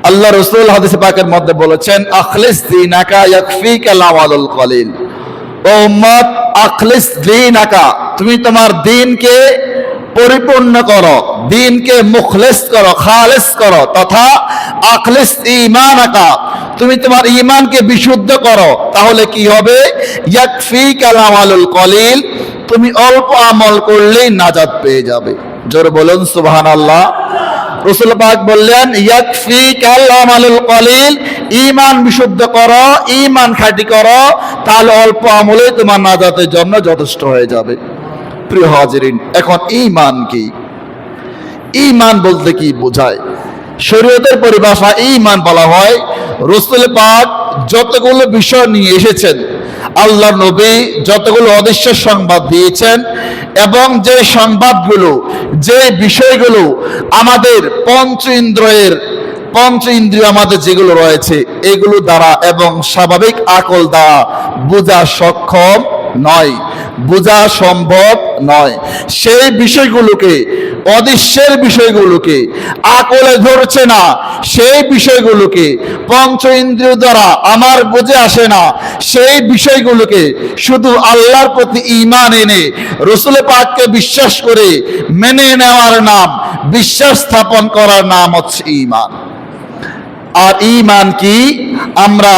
আল্লাহ রাসূল হাদিস পাকের মধ্যে বলেছেন, আখলিস দীনাকা ইয়াকফিকাল আমালুল কলিল। ও উম্মত, আখলিস দীনাকা, তুমি তোমার দ্বীনকে পরিপূর্ণ করো, দ্বীনকে মুখলিস করো, খালিস করো, তথা আখলিস ঈমানাকা, তুমি তোমার ঈমানকে বিশুদ্ধ করো। তাহলে কি হবে? ইয়াকফিকাল আমালুল কলিল, তুমি অল্প আমল করলেই নাজাত পেয়ে যাবে। জোরে বলুন সুবহানাল্লাহ। রাসূল পাক বললেন, ইয়াকফিকাল আমালুল কলিল, ঈমান বিশুদ্ধ করো, ঈমান খাঁটি করো, তাহলে অল্প আমলেই তোমার নাজাতের জন্য যথেষ্ট হয়ে যাবে। প্রিয় হাজিরিন, এখন ঈমান কি? ঈমান বলতে কি বোঝায়? শরীয়তের পরিভাষা ঈমান বলা হয় রাসূল পাক যতগুলো বিষয় নিয়ে এসেছেন, আল্লাহ নবী যতগুলো অদৃশ্য সংবাদ দিয়েছেন, এবং যে সংবাদগুলো, যে বিষয়গুলো আমাদের পঞ্চ ইন্দ্রিয় আমাদের যেগুলো রয়েছে এগুলো দ্বারা এবং স্বাভাবিক আকল দ্বারা বোঝা সক্ষম নয়, বোঝা সম্ভব নয়, সেই বিষয়গুলোকে, অদৃশ্যের বিষয়গুলোকে আকলে ধরছে না, সেই বিষয়গুলোকে পঞ্চ ইন্দ্রিয় দ্বারা আমার বুঝে আসে না, সেই বিষয়গুলোকে শুধু আল্লাহর প্রতি ঈমান এনে রাসূল পাককে বিশ্বাস করে মেনে নেওয়ার নাম, বিশ্বাস স্থাপন করার নাম হচ্ছে ঈমান। আর ঈমান কি? আমরা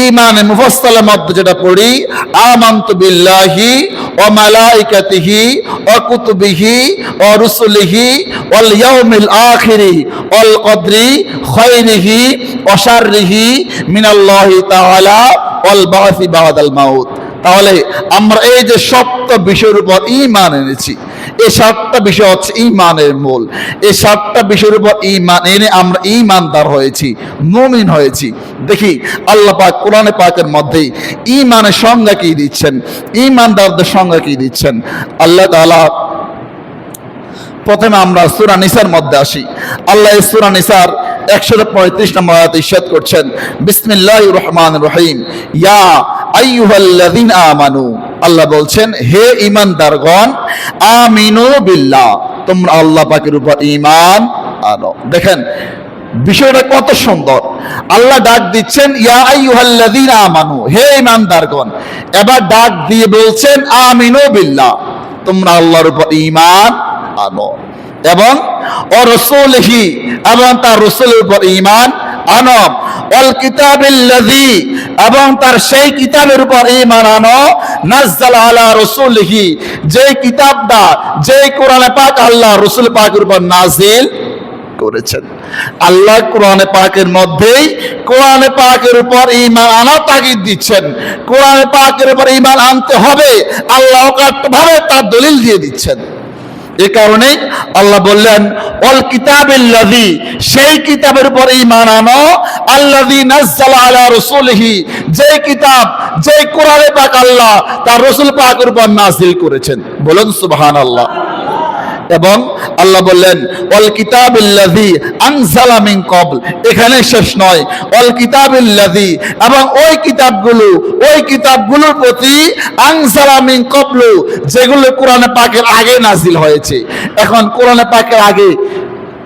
ঈমানে মুফাসসালের মধ্যে যেটা পড়ি, আমানতু বিল্লাহি ওয়া মালাইকাতিহি ওয়া কুতুবিহি ওয়া রুসুলিহি ওয়াল ইয়াউমিল আখিরি ওয়াল কদরি খায়রিহি ওয়া শাররিহি মিনাল্লাহি তাআলা ওয়াল বা'সি বা'দাল মাউত। তাহলে আমরা এই যে সপ্ত বিষয়ের উপর ঈমান এনেছি, এই সাতটা বিষয় হচ্ছে ঈমানের মূল। এই সাতটা বিষয়ের উপর ঈমান এনে আমরা ঈমানদার হয়েছি, মুমিন হয়েছি। দেখি আল্লাহ পাক কোরআনে পাকের মধ্যে ঈমানের সংজ্ঞা কি দিচ্ছেন, ঈমানদারদের সংজ্ঞা কি দিচ্ছেন। আল্লাহ তাআলা প্রথমে আমরা সূরা নিসার মধ্যে আসি। আল্লাহ এই সূরা নিসার 135 নম্বর আয়াতে ইরশাদ করছেন, বিসমিল্লাহির রহমানির রহিম, ইয়া আইয়ুহাল্লাযীনা আমানু, আল্লাহ বলছেন, হে ঈমানদারগণ, আমিনু বিল্লাহ, তোমরা আল্লাহ পাকের উপর ঈমান আনো। দেখেন বিষয়টা কত সুন্দর। আল্লাহ ডাক দিচ্ছেন ইয়া আইয়ুহাল্লাযীনা আমানু, হে ঈমানদারগণ, এবার ডাক দিয়ে বলছেন আমিনু বিল্লাহ, তোমরা আল্লাহর উপর ঈমান আনো, এবং ও রাসূলিহি, এবং তার রাসূলের উপর ঈমান আনো, ওয়াল কিতাবিল্লাযী, এবং তার সেই কিতাবের উপর ঈমান আনো, নাযালা আলা রাসূলিহি, যে কিতাবটা, যে কোরআনে পাক আল্লাহ রাসূল পাকের উপর নাযিল করেছেন। আল্লাহ কোরআনে পাকের মধ্যেই কোরআনে পাকের উপর ঈমান আনা তাগিদ দিচ্ছেন। কোরআনে পাকের উপর ঈমান আনতে হবে, আল্লাহ কাটভাবে তার দলিল দিয়ে দিচ্ছেন। এই কারণে আল্লাহ বললেন ওয়াল কিতাবিল্লাযী, সেই কিতাবের উপর ঈমান আনো, আল্লাযী নাযালা আলা রাসূলিহি, যে কিতাব, যে কোরআনে পাক আল্লাহ তার রাসূল পাকের উপর নাযিল করেছেন। বলুন সুবহানাল্লাহ। এবং আল্লাহ বললেন ওয়াল কিতাবিল্লাযী আনজালা মিন ক্বাবল, এখানে শেষ নয়, ওয়াল কিতাবিল্লাযী, এবং ওই কিতাবগুলোর প্রতি আনজালা মিন ক্বাবল, যেগুলো কোরআনে পাকের আগে নাজিল হয়েছে। এখন কোরআনে পাকের আগে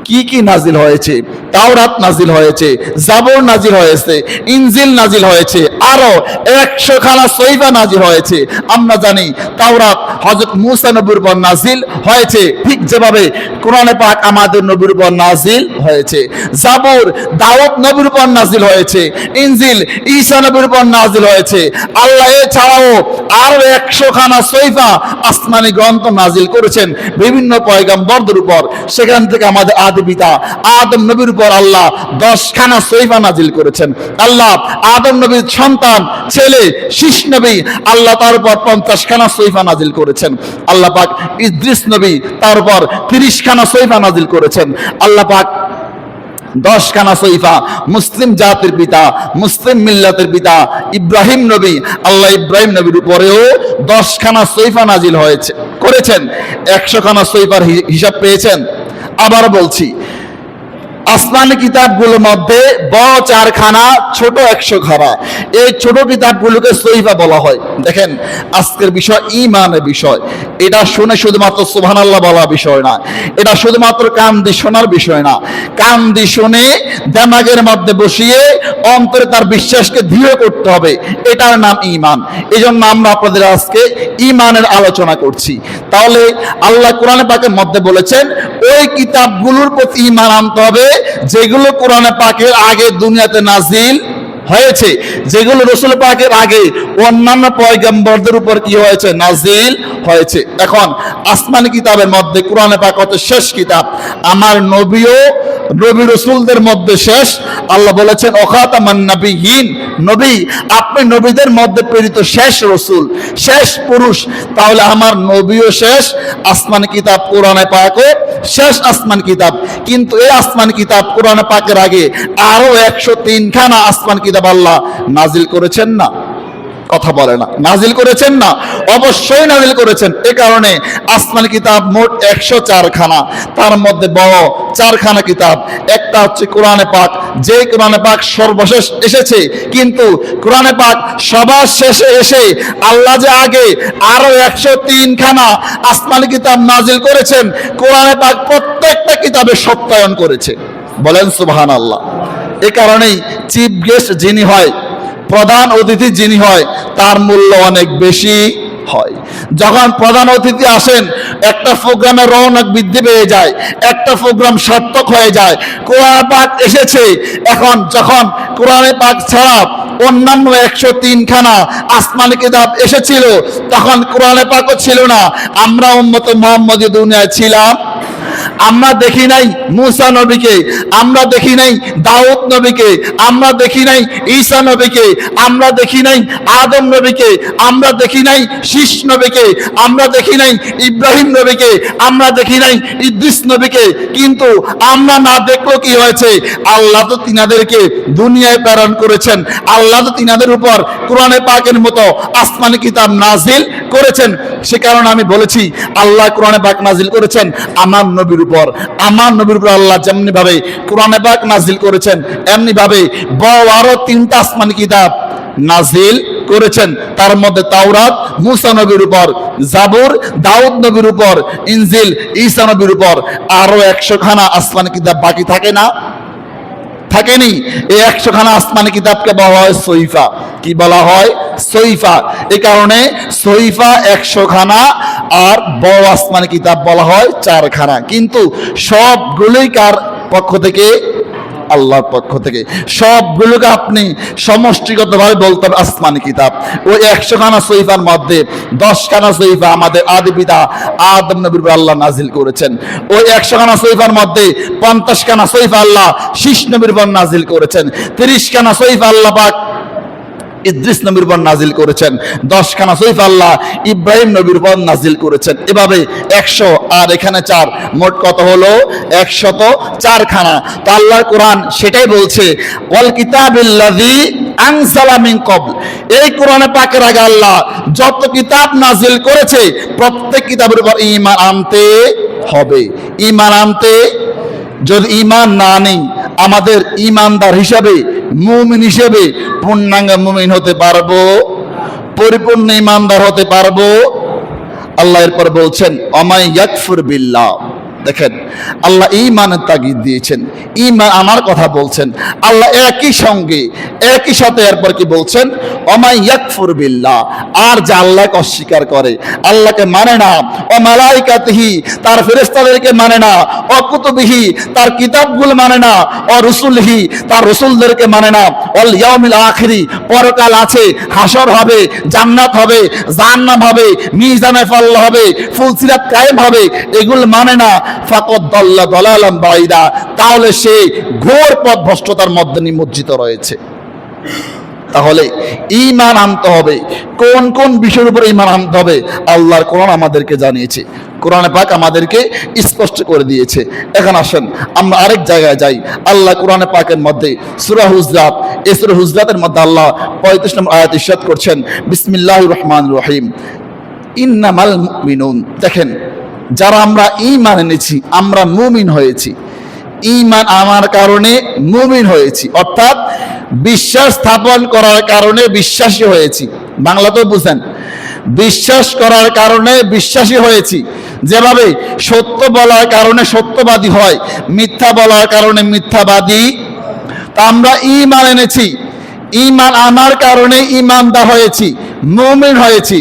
কি কি নাজিল হয়েছে? তাওরাত নাজিল হয়েছে, জাবর নাজিল হয়েছে, ইনজিল নাজিল হয়েছে, আরো 100 খানা সহিফা নাজিল হয়েছে। আমরা জানি তাওরাত হযরত মূসা নবীর উপর নাজিল হয়েছে, ঠিক যেভাবে কোরআনে পাক আমাদের নবীর উপর নাজিল হয়েছে। জাবর দাউদ নবীর উপর নাজিল হয়েছে, ইনজিল ঈসা নবীর উপর নাজিল হয়েছে। আল্লাহ এছাড়াও আরো 100 খানা সহিফা আসমানি গ্রন্থ নাজিল করেছেন বিভিন্ন পয়গম্বরদের উপর। সেখান থেকে আমাদের আদি পিতা আদম নবীর উপর আল্লাহ 10 খানা সহিফা নাজিল করেছেন। আল্লাহ আদম নবীর সন্তান ছেলে শীষ নবী, আল্লাহ তার উপর 50 খানা সহিফা নাজিল করেছেন। আল্লাহ পাক ইদ্রিস নবী, তার উপর 30 খানা সহিফা নাজিল করেছেন। আল্লাহ পাক 10 খানা সহিফা মুসলিম জাতির পিতা, মুসলিম মিল্লাতের পিতা ইব্রাহিম নবী, আল্লাহ ইব্রাহিম নবীর উপরেও 10 খানা সহিফা নাজিল হয়েছে করেছেন। 100 খানা সহিফার হিসাব পেয়েছেন। আবার বলছি, আসমানি কিতাবগুলোর মধ্যে বড় 4খানা, ছোট 100 খানা। এই ছোট কিতাবগুলোকে সহিফা বলা হয়। দেখেন, আজকের বিষয় ঈমানের বিষয়। এটা শুনে শুধুমাত্র সুবহানাল্লাহ বলা বিষয় না, এটা শুধুমাত্র কান দিয়ে শোনার বিষয় না। কান দিয়ে শুনে দিমাগের মধ্যে বসিয়ে অন্তরে তার বিশ্বাসকে দৃঢ় করতে হবে, এটার নাম ঈমান। এই জন্য আমরা আপনাদের আজকে ঈমানের আলোচনা করছি। তাহলে আল্লাহ কোরআনে পাকের মধ্যে বলেছেন ওই কিতাবগুলোর প্রতি ঈমান আনতে হবে যেগুলো কোরআনে পাকের আগে দুনিয়াতে নাজিল হয়েছে, যেগুলো রাসূল পাকের আগে অন্যান্য পয়গম্বরদের উপর কি হয়েছে, নাজিল হয়েছে। এখন আসমানি কিতাবের মধ্যে কোরআনে পাক হচ্ছে শেষ কিতাব, আমার নবীও নবী রাসূলদের মধ্যে শেষ। আল্লাহ বলেছেন ওখাতামান নবিয়্যিন, নবী আপনি নবীদের মধ্যে প্রেরিত শেষ রাসূল, শেষ পুরুষ। তাহলে আমার নবীও শেষ, আসমানি কিতাব কোরআনে পাকও শেষ আসমানি কিতাব। কিন্তু এই আসমানি কিতাব কোরআনে পাকের আগে আরো 103 খানা আসমানি কিতাব আল্লাহ নাজিল করেছেন না? কথা বলে না, নাজিল করেছেন না? অবশ্যই নাজিল করেছেন। এ কারণে আসমানি কিতাব মোট 104 খানা, তার মধ্যে বড় 4 খানা কিতাব। একটা হচ্ছে কোরআনে পাক, যে কোরআনে পাক সর্বশেষ এসেছে। কিন্তু কোরআনে পাক সবার শেষে এসে আল্লাহ যে আগে আরো 103 খানা আসমানি কিতাব নাজিল করেছেন, কোরআনে পাক প্রত্যেকটা কিতাবে সত্যায়ন করেছে। বলেন সুবহানাল্লাহ। এ কারণেই চিফ গেস্ট যিনি হয়, প্রধান অতিথি যিনি হয়, তার মূল্য অনেক বেশি হয়। যখন প্রধান অতিথি আসেন, একটা প্রোগ্রামের রৌনক বৃদ্ধি পেয়ে যায়, একটা প্রোগ্রাম সার্থক হয়ে যায়। কোরআন পাক এসেছে, এখন যখন কোরআনে পাক ছাড়া অন্যান্য 103 খানা আসমানি কিতাব এসেছিল, তখন কোরআনে পাকও ছিল না। আমরা উম্মত মুহাম্মদী দুনিয়ায় ছিলাম। আমরা দেখি নাই মুসা নবীকে, আমরা দেখি নাই দাউদ নবীকে, আমরা দেখি নাই ঈসা নবীকে, আমরা দেখি নাই আদম নবীকে, আমরা দেখি নাই শীষ নবীকে, আমরা দেখি নাই ইব্রাহিম নবীকে, আমরা দেখি নাই ইদ্রিস নবীকে। কিন্তু আমরা না দেখলো কি হয়েছে, আল্লাহ তো তিনাদেরকে দুনিয়ায় প্রেরণ করেছেন, আল্লাহ তো তিনাদের উপর কোরআনে পাকের মতো আসমানি কিতাব নাজিল করেছেন। সে কারণে আমি বলেছি আল্লাহ কোরআনে পাক নাজিল করেছেন আমার নবীর উপর। আমার নবীর উপর আল্লাহ যেমনি ভাবে কোরআনে পাক নাজিল করেছেন, এমনি ভাবে বড় আরো 3টা আসমানি কিতাব নাজিল করেছেন। তার মধ্যে তাওরাত মুসা নবীর উপর, জাবুর দাউদ নবীর উপর, ইনজিল ঈসা নবীর উপর। আরো 100 খানা আসমানি কিতাব বাকি থাকে না? থাকেনি। এই 100 খানা আসমানি কিতাবকে বলা হয় সহিফা। কি বলা হয়? সহিফা। এই কারণে সহিফা 100 খানা, আর বড় আসমানি কিতাব বলা হয় 4 খানা। কিন্তু সবগুলোই কার পক্ষ থেকে? আল্লাহর পক্ষ থেকে। সবগুলোকে আপনি সমষ্টিগতভাবে বলতে হবে আসমানি কিতাব। ওই 100 খানা সহিফার মধ্যে 10 খানা সহিফা আমাদের আদি পিতা আদম নবীর উপর আল্লাহ নাজিল করেছেন। ওই 100 খানা সহিফার মধ্যে 50 খানা সহিফা আল্লাহ শীষ নবীর উপর নাজিল করেছেন। 30 খানা সহিফা আল্লাহ পাক ইদ্রিস নবীর উপর নাজিল করেছেন। 10 খানা সহিফা আল্লাহ ইব্রাহিম নবীর উপর নাজিল করেছেন। এভাবে 100 আর এখানে 4, মোট কত হলো? 104 খানা। তো আল্লাহর কোরআন সেটাই বলছে, ওয়াল কিতাবিল্লাযী আনজালা মিন ক্বাবল। এই কোরআনে পাকের আগে আল্লাহ যত কিতাব নাজিল করেছে, প্রত্যেক কিতাবের উপর ঈমান আনতে হবে। ঈমান আনতে, যদি ঈমান না নেই, আমাদের ঈমানদার হিসাবে, মুমিন হিসেবে পূর্ণাঙ্গ মুমিন হতে পারবো? পরিপূর্ণ ঈমানদার হতে পারবো? আল্লাহ এরপর বলছেন অমাই ইয়াকফুর বিল্লাহ। দেখেন, আল্লাহ ঈমানের তাগিদ দিয়েছেন, ঈমান আমার কথা বলছেন। আল্লাহ একই সঙ্গে একই সাথে এরপর কি বলছেন? অমাই ইয়াকফুর বিল্লাহ। আর যে আল্লাহকে অস্বীকার করে, আল্লাহকে মানে না, ও মালাইকাতিহি তার ফেরেশতাদেরকে মানে না, ও কুতুবিহি তার কিতাবগুলো মানে না, ও রুসুলহি তার রসুলদেরকে মানে না, ওয়াল ইয়াউমিল আখিরি পরকাল আছে, হাসর হবে, জান্নাত হবে, জাহান্নাম হবে, মিজানে ফাল্লা হবে, ফুলসিরাত কায়েম হবে, এগুলো মানে না, ফাকাদ দাল্লা দালালান বাঈদা, তাহলে সে ঘোর পথভ্রষ্টতার মধ্যে নিমজ্জিত রয়েছে। তাহলে ঈমান আনতে হবে। কোন কোন বিষয়ের উপর ঈমান আনতে হবে আল্লাহর কোরআন আমাদেরকে জানিয়েছে, কোরআনে পাক আমাদেরকে স্পষ্ট করে দিয়েছে। এখন আসেন আমরা আরেক জায়গায় যাই। আল্লাহ কোরআনে পাকের মধ্যে সূরা হুজরাত, এই সূরা হুজরাতের মধ্যে আল্লাহ 35 নম্বর আয়াত ইরশাদ করছেন, বিসমিল্লাহির রহমানির রহিম, ইন্নামাল মুমিনুন। দেখেন, যারা আমরা ঈমান এনেছি, আমরা মুমিন হয়েছি, ঈমান আনার কারণে মুমিন হয়েছি, অর্থাৎ বিশ্বাস স্থাপন করার কারণে বিশ্বাসী হয়েছি। বাংলাতেও বুঝেন, বিশ্বাস করার কারণে বিশ্বাসী হয়েছি। যেভাবে সত্য বলার কারণে সত্যবাদী হয়, মিথ্যা বলার কারণে মিথ্যাবাদী। তা আমরা ঈমান এনেছি, ঈমান আনার কারণে ঈমানদার হয়েছি, মুমিন হয়েছি,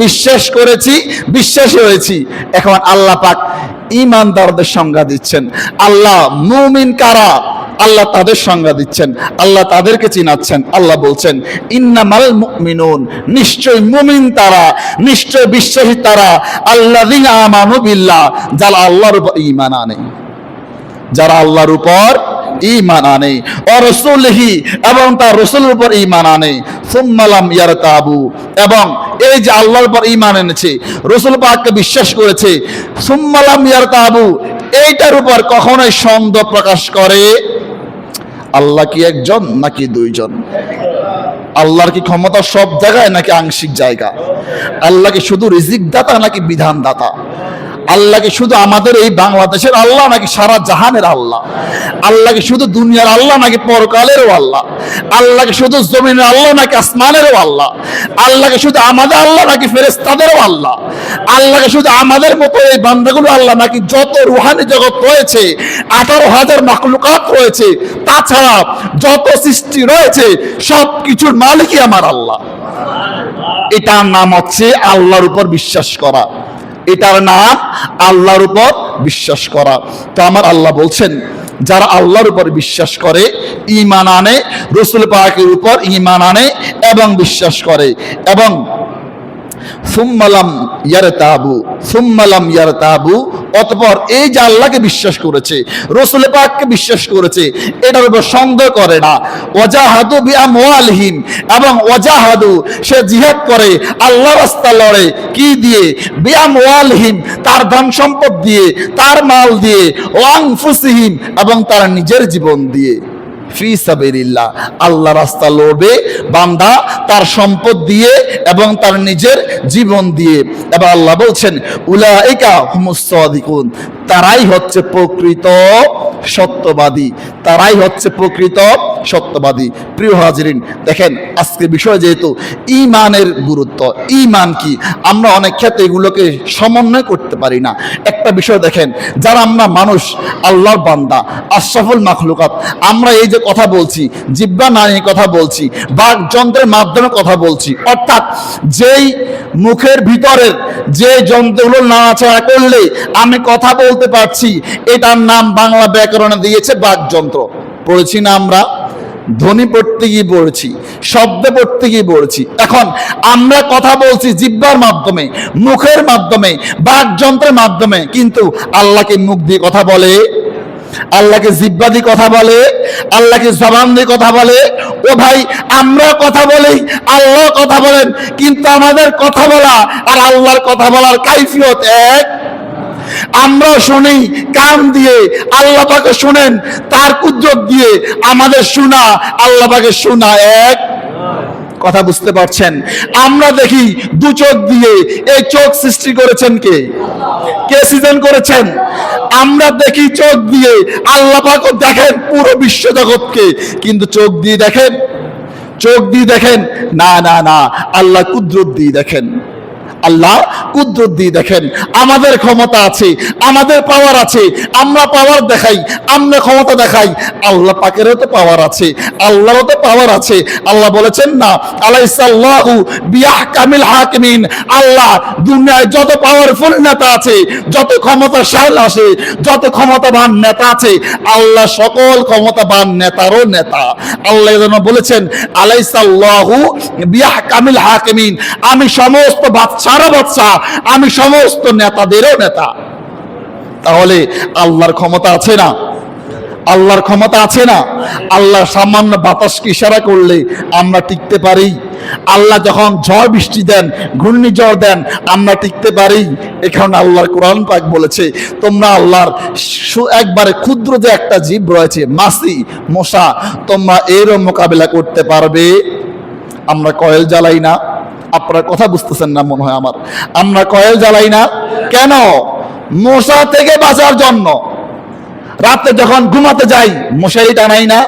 বিশ্বাস করেছি, বিশ্বাসী হয়েছি। এখন আল্লাহ পাক ঈমানদারদের সংজ্ঞা দিচ্ছেন। আল্লাহ মুমিন কারা, আল্লাহ তাদের সংজ্ঞা দিচ্ছেন, আল্লাহ তাদেরকে চিনাচ্ছেন। আল্লাহ বলছেন ইন্নামাল মুমিনুন, নিশ্চয় মুমিন তারা, নিশ্চয় বিশ্বাসী তারা, আল্লাযিনা আমানু বিল্লাহ, যারা আল্লাহর উপর ঈমান আনে, যারা আল্লাহর উপর ঈমান আনে, ও রাসূলিহি, এবং তার রাসূলের উপর ঈমান আনে, সুম্মা লাম ইয়ারতাবু, এবং এই যে আল্লাহর উপর ঈমান এনেছে, রাসূল পাককে বিশ্বাস করেছে, সুম্মা লাম ইয়ারতাবু, এইটার উপর কখনোই সন্দেহ প্রকাশ করে আল্লাহ কি একজন নাকি দুইজন? আল্লাহর কি ক্ষমতা সব জায়গায় নাকি আংশিক জায়গা? আল্লাহ কি শুধু রিজিক দাতা নাকি বিধান দাতা? আল্লাহ কি শুধু আমাদের এই বাংলাদেশের আল্লাহ নাকি সারা জাহানের আল্লাহ? আল্লাহ কি শুধু দুনিয়ার আল্লাহ নাকি পরকালেরও আল্লাহ? আল্লাহ কি শুধু জমিনের আল্লাহ নাকি আসমানেরও আল্লাহ? আল্লাহ কি শুধু আমাদের আল্লাহ নাকি ফেরেশতাদেরও আল্লাহ? আল্লাহ কি শুধু আমাদের মতো এই বান্দাগুলো আল্লাহ নাকি যত রুহানি জগৎ রয়েছে, 18,000 মাখলুকাত রয়েছে, তাছাড়া যত সৃষ্টি রয়েছে সব কিছুর মালিকই আমার আল্লাহ? এটার নাম হচ্ছে আল্লাহর উপর বিশ্বাস করা, এটার নাম আল্লাহর উপর বিশ্বাস করা। তো আমার আল্লাহ বলছেন যারা আল্লাহর উপর বিশ্বাস করে, ঈমান আনে, রাসূল পাকের উপর ঈমান আনে এবং বিশ্বাস করে, এবং সুম্মা লাম ইয়ারতাবু, অতঃপর এই যে আল্লাহকে বিশ্বাস করেছে, রাসূল পাককে বিশ্বাস করেছে, এটার উপর সন্দেহ করে না, ওয়াজাহাদু বিআমওয়ালিহিম, এবং ওয়াজাহাদু, সে জিহাদ করে, আল্লাহর রাস্তায় লড়ে, কি দিয়ে? বিআমওয়ালিহিম, তার ধন সম্পদ দিয়ে, তার মাল দিয়ে, ওয়া আনফুসিহিম, এবং তার নিজের জীবন দিয়ে। ফি সাবিলিল্লাহ, আল্লাহ রাস্তা লড়বে বান্দা তার সম্পদ দিয়ে এবং তার নিজের জীবন দিয়ে। এবার আল্লাহ বলছেন উলাইকা হুমুস সাদিকুন, তারাই হচ্ছে প্রকৃত সত্যবাদী, তারাই হচ্ছে প্রকৃত সত্যবাদী। প্রিয় হাজিরিন, দেখেন আজকে বিষয় যেহেতু ঈমানের গুরুত্ব, ঈমান কি, আমরা অনেক ক্ষেত্রে এগুলোকে সমন্বয় করতে পারি না। একটা বিষয় দেখেন, যারা আমরা মানুষ, আল্লাহর বান্দা, আশরাফুল মাখলুকাত, আমরা এই যে কথা বলছি, জিহ্বা না নিয়ে কথা বলছি, বাক যন্ত্রের মাধ্যমে কথা বলছি, অর্থাৎ যেই মুখের ভিতরের যে যন্ত্রগুলো নাড়াচাড়া করলে আমি কথা বলতে পারছি, এটার নাম বাংলা ব্যাকরণে দিয়েছে বাকযন্ত্র। পড়েছি না আমরা? ধ্বনি পড়তে গিয়ে পড়েছি, শব্দ পড়তে গিয়ে পড়েছি। এখন আমরা কথা বলছি জিহ্বার মাধ্যমে, মুখের মাধ্যমে, বাকযন্ত্রের মাধ্যমে, কিন্তু আল্লাহকে মুখ দিয়ে কথা বলে, আল্লাহকে জিহ্বা দিয়ে কথা বলে, আল্লাহকে জবান দিয়ে কথা বলে। ও ভাই, আমরা কথা বলি, আল্লাহ কথা বলেন, কিন্তু আমাদের কথা বলা আর আল্লাহর কথা বলার কাইফিয়ত এক। আমরা শুনি কান দিয়ে, আল্লাহ পাকে শুনেন তার কুদরত দিয়ে, আমাদের শোনা আল্লাহ পাকে শোনা এক। কথা বুঝতে পারছেন? আমরা দেখি দু চোখ দিয়ে, এই চোখ সৃষ্টি করেছেন কে? কে সৃজন করেছেন? আমরা দেখি চোখ দিয়ে, আল্লাহ পাকও দেখেন পুরো বিশ্ব জগৎকে, কিন্তু চোখ দিয়ে দেখেন? চোখ দিয়ে দেখেন না, না, না, আল্লাহ কুদরত দিয়ে দেখেন, আল্লাহ কুদরত দিয়ে দেখেন। আমাদের ক্ষমতা আছে, আমাদের পাওয়ার আছে, আমরা পাওয়ার দেখাই, আমরা ক্ষমতা দেখাই, আল্লাহ পাকেরও তো পাওয়ার আছে, আল্লাহরও তো পাওয়ার আছে। আল্লাহ বলেছেন না, আলাইসাল্লাহু বিআহকামিল হাকিমিন, আল্লাহ দুনিয়ায় যত পাওয়ারফুল নেতা আছে, যত ক্ষমতাশাল আছে, যত ক্ষমতাবান নেতা আছে, আল্লাহ সকল ক্ষমতাবান নেতারও নেতা। আল্লাহ যেন বলেছেন আলাইসাল্লাহু বিআহকামিল হাকিমিন, আমি সমস্ত বাদশারও বাদশা, আমি সমস্ত নেতাদেরও নেতা। তাহলে আল্লাহর ক্ষমতা আছে না? আল্লাহর ক্ষমতা আছে না? আল্লাহ সামান্য বাতাসকে ইশারা করলে আমরা টিকতে পারি? আল্লাহ যখন ঝড় বৃষ্টি দেন, ঘূর্ণিঝড় দেন, আমরা টিকতে পারি? এখানে আল্লাহর কোরআন পাক বলেছে তোমরা আল্লাহর একবারে ক্ষুদ্র যে একটা জীব রয়েছে, মাছি, মশা, তোমরা এরও মোকাবেলা করতে পারবে? আমরা কয়েল জ্বালাই না? আপনারা কথা বুঝতেছেন না মনে হয় আমার। আমরা কয়েল জ্বালাই না কেন? মশা থেকে বাঁচার জন্য। রাতে যখন ঘুমাতে যাই মশারি টানাই না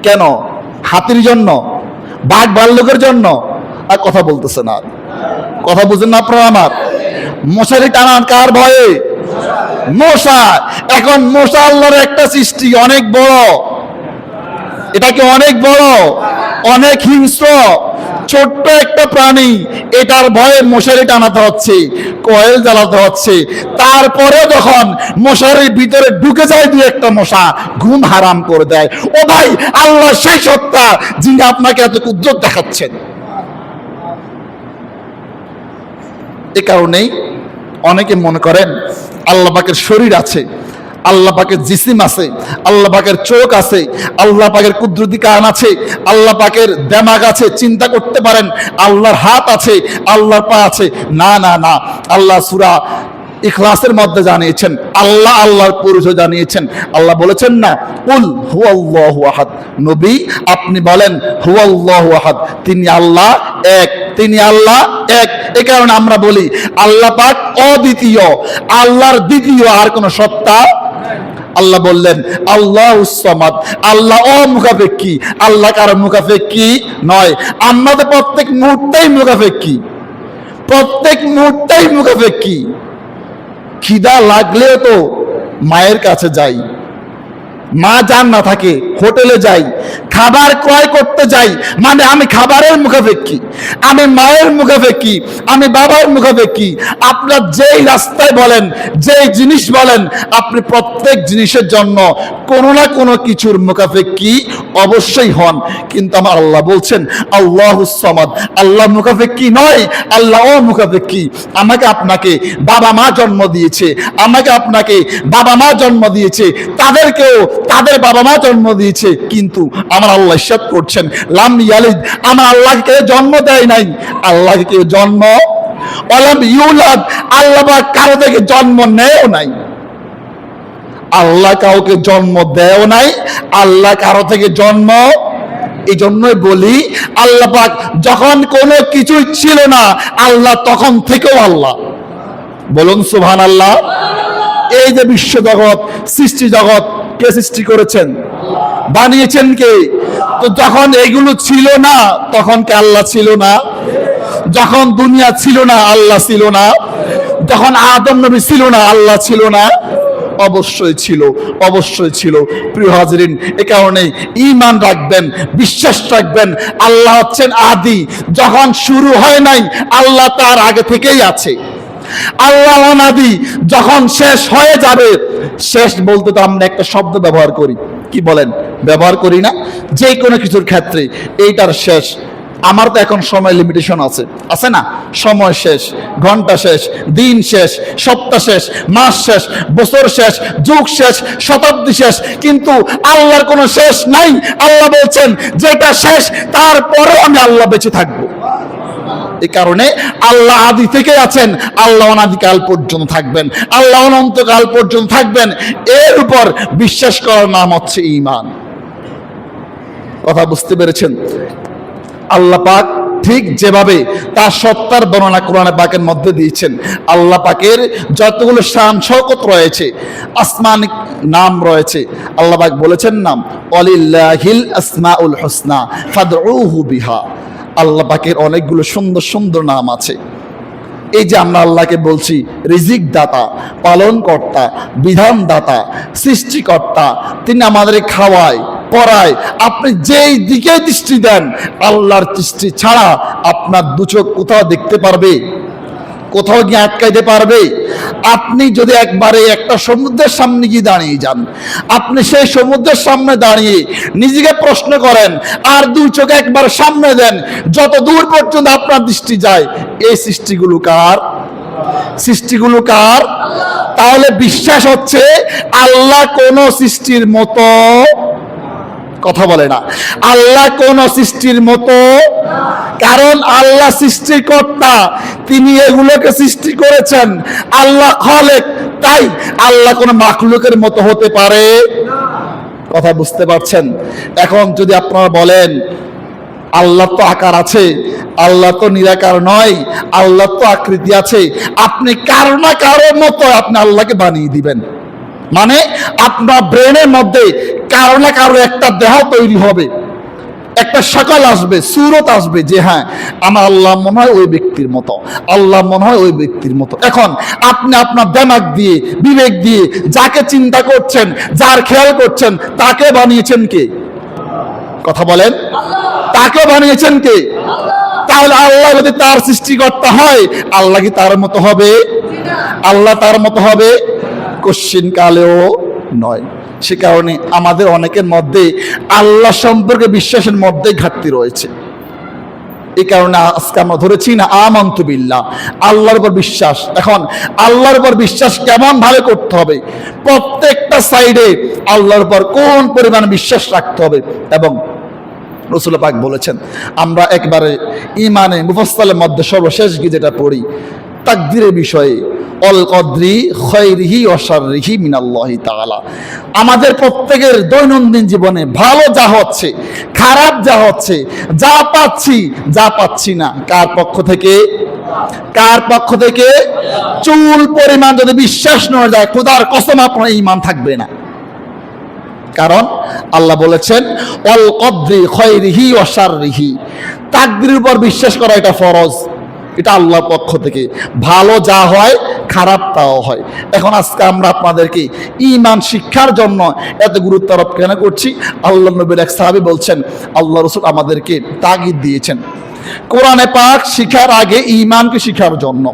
কেন? হাতির জন্য, বাঘ ভাল্লুকের জন্য? আর কথা বলতেছে না, কথা বুঝেন না আপনারা আমার? মশারি টানান কার ভয়ে? মশা। এখন মশা আল্লাহর একটা সৃষ্টি, অনেক বড়, এটাকে অনেক বড়, অনেক হিংস্র, ছোট্ট একটা প্রাণী, এটার ভয়ে মশারি টানাতে হচ্ছে, কয়েল জ্বালাতে হচ্ছে। তারপরে যখন মশারির ভিতরে ঢুকে যায় দুই একটা মশা, ঘুম হারাম করে দেয়। ও ভাই, আল্লাহ সেই সত্তা যিনি আপনাকে এত কুদরত দেখাচ্ছেন। এ কারণেই অনেকে মনে করেন আল্লাহ পাকের শরীর আছে, আল্লাহ পাকের জিসিম আছে, আল্লাহ পাকের চোখ আছে, আল্লাহ পাকের কুদরতি কান আছে, আল্লাহ পাকের দিমাগ আছে, চিন্তা করতে পারেন, আল্লাহর হাত আছে, আল্লাহর পা আছে। না না না, আল্লাহ সূরা ইখলাসের মধ্যে জানিয়েছেন, আল্লাহ আল্লাহর পরিচয় জানিয়েছেন। আল্লাহ বলেছেন না, কুল হুয়াল্লাহু আহাদ, নবী আপনি বলেন হুয়াল্লাহু আহাদ, তিনি আল্লাহ এক, তিনি আল্লাহ এক। এই কারণে আমরা বলি আল্লাহ পাক অদ্বিতীয়, আল্লাহর দ্বিতীয় আর কোন সত্তা। আল্লাহ বললেন আল্লাহুস সামাদ, আল্লাহ অমুখাপেক্ষী, আল্লাহ কারো মুখাপেক্ষী নয়। আমাদের প্রত্যেক মুহূর্তেই মুখাপেক্ষী, প্রত্যেক মুহূর্তেই মুখাপেক্ষী। খিদা লাগলেও তো মায়ের কাছে যাই, মা যান না থাকে হোটেলে যাই, খাবার ক্রয় করতে যাই, মানে আমি খাবারের মুখাপেক্ষী, আমি মায়ের মুখাপেক্ষী, আমি বাবার মুখাপেক্ষী। আপনার যেই রাস্তায় বলেন, যেই জিনিস বলেন, আপনি প্রত্যেক জিনিসের জন্য কোনো না কোনো কিছুর মুখাপেক্ষী অবশ্যই হন। কিন্তু আমার আল্লাহ বলছেন আল্লাহুস সামাদ, আল্লাহ মুখাপেক্ষী নয়, আল্লাহ অমুখাপেক্ষী। আমাকে আপনাকে বাবা মা জন্ম দিয়েছে, আমাকে আপনাকে বাবা মা জন্ম দিয়েছে, তাদেরকেও তাদের বাবা মা জন্ম দিয়েছে, কিন্তু আমার আল্লাহ ইরশাদ করছেন লাম ইয়ালিদ, আমার আল্লাহকে কেউ জন্ম দেয় নাই, আল্লাহকে কেউ জন্ম ওয়ালাম ইউলাদ, আল্লাহ কারো থেকে জন্ম নেয়ও নাই, আল্লাহ কাউকে জন্ম দেয়ও নাই, আল্লাহ কারো থেকে জন্ম। এই জন্যই বলি আল্লাহ পাক যখন কোনো কিছুই ছিল না, আল্লাহ তখন থেকেও আল্লাহ। বলুন সুবহানাল্লাহ। এই যে বিশ্ব জগৎ, সৃষ্টি জগৎ কে সৃষ্টি করেছেন? বানিয়েছেন কে? তো যখন এগুলো ছিল না তখন কি আল্লাহ ছিল না? যখন দুনিয়া ছিল না আল্লাহ ছিল না? যখন আদম নবী ছিল না আল্লাহ ছিল না? অবশ্যই ছিল, অবশ্যই ছিল। প্রিয় হাজিরিন, এ কারণে ঈমান রাখবেন, বিশ্বাস রাখবেন আল্লাহ হচ্ছেন আদি, যখন শুরু হয় নাই আল্লাহ তার আগে থেকেই আছে। আল্লাহ অনাদি, যখন শেষ হয়ে যাবে, শেষ বলতে তো আমরা একটা শব্দ ব্যবহার করি, কি বলেন? ব্যবহার করি না? যে কোনো কিছুর ক্ষেত্রে এইটার শেষ। আমার তো এখন সময় লিমিটেশন আছে, আছে না? সময় শেষ, ঘন্টা শেষ, দিন শেষ, সপ্তাহ শেষ, মাস শেষ, বছর শেষ, যুগ শেষ, শতাব্দী শেষ, কিন্তু আল্লাহর কোনো শেষ নাই। আল্লাহ বলছেন যেটা শেষ তারপরেও আমি আল্লাহ বেঁচে থাকবো। এই কারণে আল্লাহ আদি থেকে আছেন, আল্লাহ অনাদিকাল পর্যন্ত থাকবেন, আল্লাহ অনন্তকাল পর্যন্ত থাকবেন। এর উপর বিশ্বাস করার নাম হচ্ছে ঈমান। কথা বুঝতে পেরেছেন? আল্লাহ পাক ঠিক যেভাবে তার সত্তার বর্ণনা কোরআনে পাকের মধ্যে দিয়েছেন, আল্লাহ পাকের যতগুলো শান শওকত রয়েছে, আসমানিক নাম রয়েছে, আল্লাহ পাক বলেছেন নাম ওয়ালিল্লাহিল আসমাউল হুসনা ফাদউহু বিহা। আল্লাহ পাকের অনেকগুলো সুন্দর সুন্দর নাম আছে। এই যে আমরা আল্লাহকে বলছি রিজিক দাতা, পালন কর্তা, বিধান দাতা, সৃষ্টিকর্তা, তিনি আমাদের খাওয়ায়, পড়ায়। আপনি যেই দিকে দৃষ্টি দেন, আল্লাহর দৃষ্টি ছাড়া আপনার দু চোখ কোথাও দেখতে পারবে? কোথাও গিয়ে আটকাইতে পারবে? আপনি যদি একবারে একটা সমুদ্রের সামনে গিয়ে দাঁড়িয়ে যান, আপনি সেই সমুদ্রের সামনে দাঁড়িয়ে নিজেকে প্রশ্ন করেন, আর দুই চোখ একবার সামনে দেন, যত দূর পর্যন্ত আপনার দৃষ্টি যায়, এই সৃষ্টিগুলো কার? সৃষ্টিগুলো কার? তাহলে বিশ্বাস হচ্ছে আল্লাহ কোন সৃষ্টির মতো, কথা বলে না, আল্লাহ কোন সৃষ্টির মতো, কারণ আল্লাহ সৃষ্টিকর্তা, তিনি এগুলোকে সৃষ্টি করেছেন, আল্লাহ খালেক, তাই আল্লাহ কোন মাখলুকের মতো হতে পারে? কথা বুঝতে পারছেন? এখন যদি আপনারা বলেন আল্লাহ তো আকার আছে, আল্লাহ তো নিরাকার নয়, আল্লাহ তো আকৃতি আছে, আপনি কারো না কারোর মতো আপনি আল্লাহকে বানিয়ে দিবেন। মানে আপনার ব্রেনের মধ্যে কারো না কারো একটা দেহ তৈরি হবে, একটা সকাল আসবে, সুরত আসবে যে হ্যাঁ আমার আল্লাহ মনে হয় ওই ব্যক্তির মতো, আল্লাহ মনে হয় ওই ব্যক্তির মতো। এখন আপনি আপনার দিমাগ দিয়ে, বিবেক দিয়ে যাকে চিন্তা করছেন, যার খেয়াল করছেন, তাকে বানিয়েছেন কে? কথা বলেন, তাকে বানিয়েছেন কে? তাহলে আল্লাহ যদি তার সৃষ্টিকর্তা হয়, আল্লাহ কি তার মতো হবে? আল্লাহ তার মতো হবে? কোশ্চিন কালেও নয়। সে কারণে আমাদের অনেকের মধ্যে আল্লাহ সম্পর্কে বিশ্বাসের মধ্যে ঘাটতি রয়েছে। এই কারণে আজকে আমরা ধরেছি না আমানতু বিল্লাহ, আল্লাহর উপর বিশ্বাস। এখন আল্লাহর উপর বিশ্বাস কেমন ভাবে করতে হবে, প্রত্যেকটা সাইডে আল্লাহর উপর কোন পরিমাণ বিশ্বাস রাখতে হবে। এবং রাসূল পাক বলেছেন, আমরা একবারে ইমানে মুফাসসালের মধ্যে সর্বশেষ কি যেটা পড়ি তাকদীরের বিষয়ে, অল কদরি খায়রিহি ওয়া শাররিহি মিনাল্লাহি তাআলা। আমাদের প্রত্যেকের দৈনন্দিন জীবনে ভালো যা হচ্ছে, খারাপ যা হচ্ছে, যা পাচ্ছি যা পাচ্ছি না, কার পক্ষ থেকে? কার পক্ষ থেকে? চুল পরিমাণ যদি বিশ্বাস না যায়, খোদার কসম আপনার ঈমান থাকবে না। কারণ আল্লাহ বলেছেন অল কদরি খায়রিহি ওয়া শাররিহি, তাকদীরের উপর বিশ্বাস করা এটা ফরজ, এটা আল্লাহর পক্ষ থেকে। ভালো যা হয়, খারাপ তাও হয়। এখন আজকে আমরা আপনাদেরকে ঈমান শিক্ষার জন্য এত গুরুত্ব আরোপ কেন করছি? আল্লাহ নবীর এক সাহাবী বলছেন, আল্লাহ রাসূল আমাদেরকে তাগিদ দিয়েছেন কোরআনে পাক শিখার আগে ঈমানকে শিখার জন্য।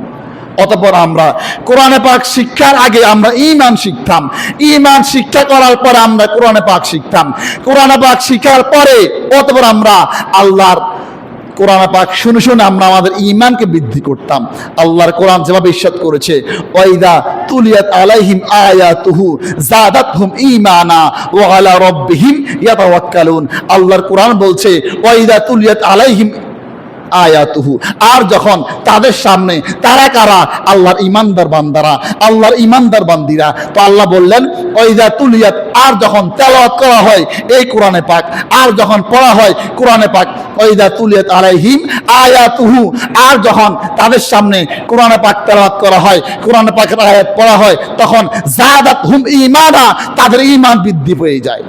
অতঃপর আমরা কোরআনে পাক শিক্ষার আগে আমরা ঈমান শিখতাম, ঈমান শিক্ষা করার পরে আমরা কোরআনে পাক শিখতাম, কোরআনে পাক শিখার পরে অতঃপর আমরা আল্লাহর কোরআন পাক শুনে শুনে আমরা আমাদের ঈমানকে বৃদ্ধি করতাম। আল্লাহর কোরআন যেভাবে ইরশাদ করেছে, ওয়াইদা তুলিয়াত আলাইহিম আয়াতুহু যাদাতহুম ঈমানা ওয়া আলা রাব্বিহিম ইয়াতাওয়াক্কালুন। আল্লাহর কোরআন বলছে ওয়াইদা তুলিয়াত আলাইহিম আয়াতুহু, আর যখন তাদের সামনে, তারা কারা? আল্লাহর ইমানদার বান্দারা, আল্লাহর ইমানদার বান্দিরা। তো আল্লাহ বললেন ওয়াইদা তুলিয়াত, আর যখন তেলাওয়াত করা হয় এই কোরআনে পাক, আর যখন পড়া হয় কোরআনে পাক, ওয়াইদা তুলিয়াত আলাইহিম আয়াতুহু, আর যখন তাদের সামনে কোরআনে পাক তেলাওয়াত করা হয়, কোরআনে পাকের আয়াত পড়া হয়, তখন যাদাতহুম ঈমানা, তাদের ঈমান বৃদ্ধি পেয়ে যায়,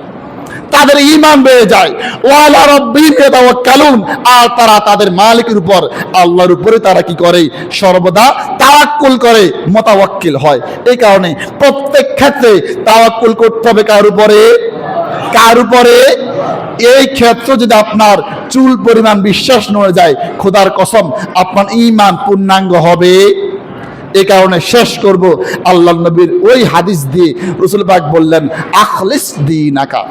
তাদের ঈমান বেড়ে যায়। ওয়া আলা রাব্বিহিম ইয়াতাওয়াক্কালুন, আর তারা তাদের মালিকের উপর, আল্লাহর উপরে তারা কি করে? সর্বদা তাওয়াক্কুল করে, মুতাওয়াক্কিল হয়। এই কারণে প্রত্যেক ক্ষেত্রে তাওয়াক্কুল করতে হবে কার উপরে? কার উপরে? এই ক্ষেত্রে যদি আপনার চুল পরিমাণ বিশ্বাস নড়ে যায়, খোদার কসম আপনার ঈমান পূর্ণাঙ্গ হবে। এই কারণে শেষ করব আল্লাহ নবীর ওই হাদিস দিয়ে। রাসূল পাক বললেন, আখলিস দীনাকা,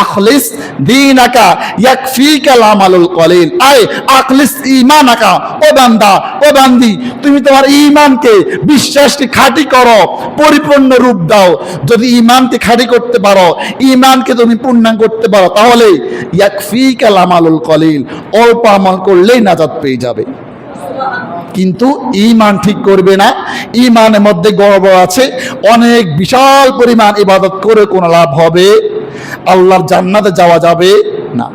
আখলিস দীনাকা ইয়াকফিকাল আমালুল কলিল, আয় আখলিস ঈমানাকা। ও বান্দা, ও বান্দি, তুমি তোমার ঈমানকে, বিশ্বাসকে খাঁটি করো, পরিপূর্ণ রূপ দাও। যদি ঈমানকে খাঁটি করতে পারো, ঈমানকে তুমি পূর্ণাঙ্গ করতে পারো, তাহলে ইয়াকফিকাল আমালুল কলিল, অল্প আমল করলেই নাজাত পেয়ে যাবে। কিন্তু ঈমান ঠিক করবে না, ঈমানের মধ্যে গড়বড় আছে, অনেক বিশাল পরিমাণ ইবাদত করে কোনো লাভ হবে? আল্লাহর জান্নাতে যাওয়া যাবে না।